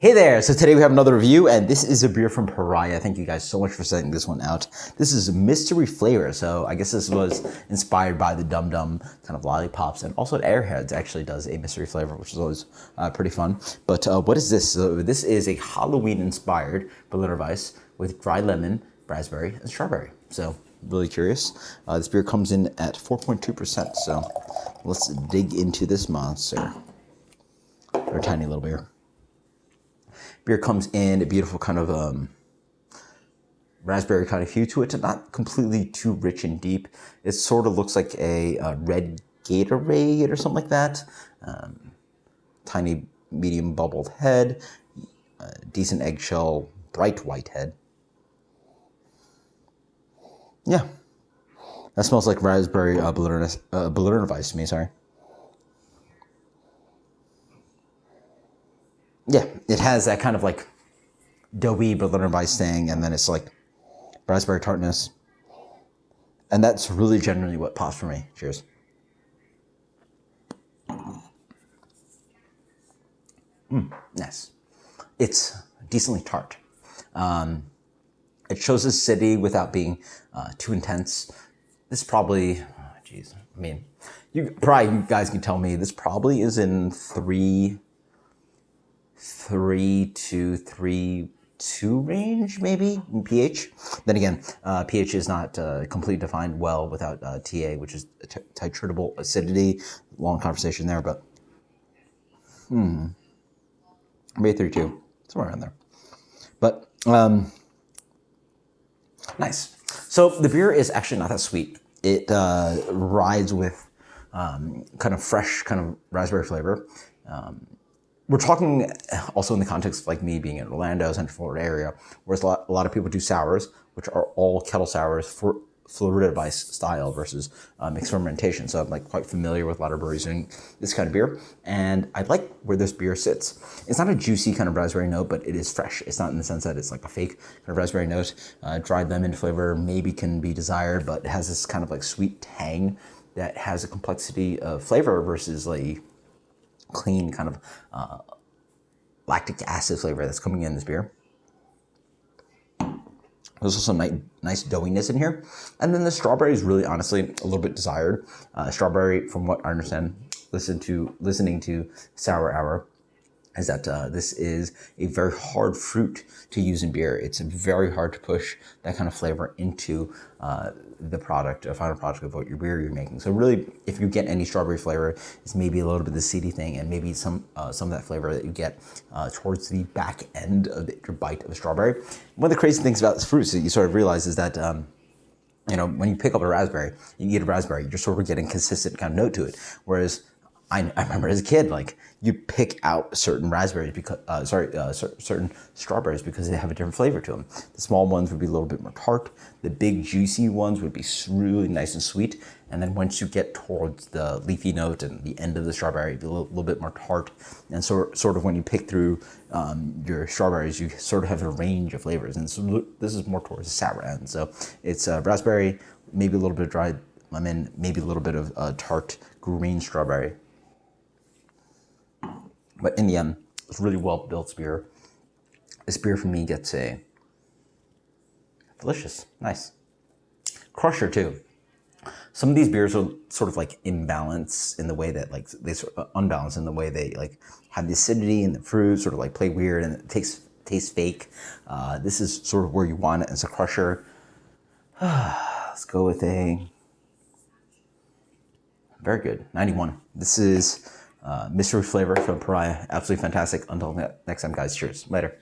Hey there, so today we have another review, and this is a beer from Pariah. Thank you guys so much for sending this one out. This is mystery flavor, so I guess this was inspired by the Dum Dum kind of lollipops, and also Airheads actually does a mystery flavor, which is always pretty fun. But what is this? So this is a Halloween-inspired Berliner Weiss with dry lemon, raspberry, and strawberry. So really curious. This beer comes in at 4.2%, so let's dig into this monster. Or tiny little beer. Beer comes in a beautiful kind of raspberry kind of hue to it, not completely too rich and deep. It sort of looks like a red Gatorade or something like that. Tiny, medium bubbled head, decent eggshell, bright white head. Yeah, that smells like raspberry Berliner Weiss to me, sorry. Yeah, it has that kind of like doughy Berliner Weiss thing, and then it's like raspberry tartness. And that's really generally what pops for me. Cheers. Nice. It's decently tart. It shows acidity without being too intense. This probably, geez, I mean, you guys can tell me this probably is in 3 to 3.2 range, maybe, in pH. Then again, pH is not completely defined well without TA, which is titratable acidity. Long conversation there, but maybe 32, somewhere around there. But nice. So the beer is actually not that sweet. It rides with kind of fresh, kind of raspberry flavor. We're talking also in the context of like me being in Orlando, Central Florida area, whereas a lot of people do sours, which are all kettle sours for Florida Weiss style versus mixed fermentation. So I'm like quite familiar with a lot of breweries doing this kind of beer, and I like where this beer sits. It's not a juicy kind of raspberry note, but it is fresh. It's not in the sense that it's like a fake kind of raspberry note. Dried lemon flavor maybe can be desired, but it has this kind of like sweet tang that has a complexity of flavor versus like clean kind of lactic acid flavor that's coming in this beer. There's also some nice doughiness in here. And then the strawberry is really honestly a little bit desired. Strawberry, from what I understand, listening to Sour Hour, is that this is a very hard fruit to use in beer. It's very hard to push that kind of flavor into the product, a final product of what your beer you're making. So really, if you get any strawberry flavor, it's maybe a little bit of the seedy thing, and maybe some of that flavor that you get towards the back end of your bite of a strawberry. One of the crazy things about this fruit that you sort of realize is that you know, when you pick up a raspberry, you eat a raspberry, you're sort of getting consistent kind of note to it. Whereas I remember as a kid, like you pick out certain raspberries because, certain strawberries because they have a different flavor to them. The small ones would be a little bit more tart. The big juicy ones would be really nice and sweet. And then once you get towards the leafy note and the end of the strawberry, it'd be a little bit more tart. And sort of when you pick through your strawberries, you sort of have a range of flavors. And so this is more towards the sour end. So it's raspberry, maybe a little bit of dried lemon, maybe a little bit of tart green strawberry. But in the end, it's really well-built beer. This beer for me gets a delicious, nice. Crusher too. Some of these beers are sort of like imbalanced in the way that like they sort of unbalanced in the way they like have the acidity and the fruit sort of like play weird and it tastes fake. This is sort of where you want it as a crusher. Let's go with a very good 91. This is mystery flavor from Pariah. Absolutely fantastic. Until next time, guys. Cheers. Later.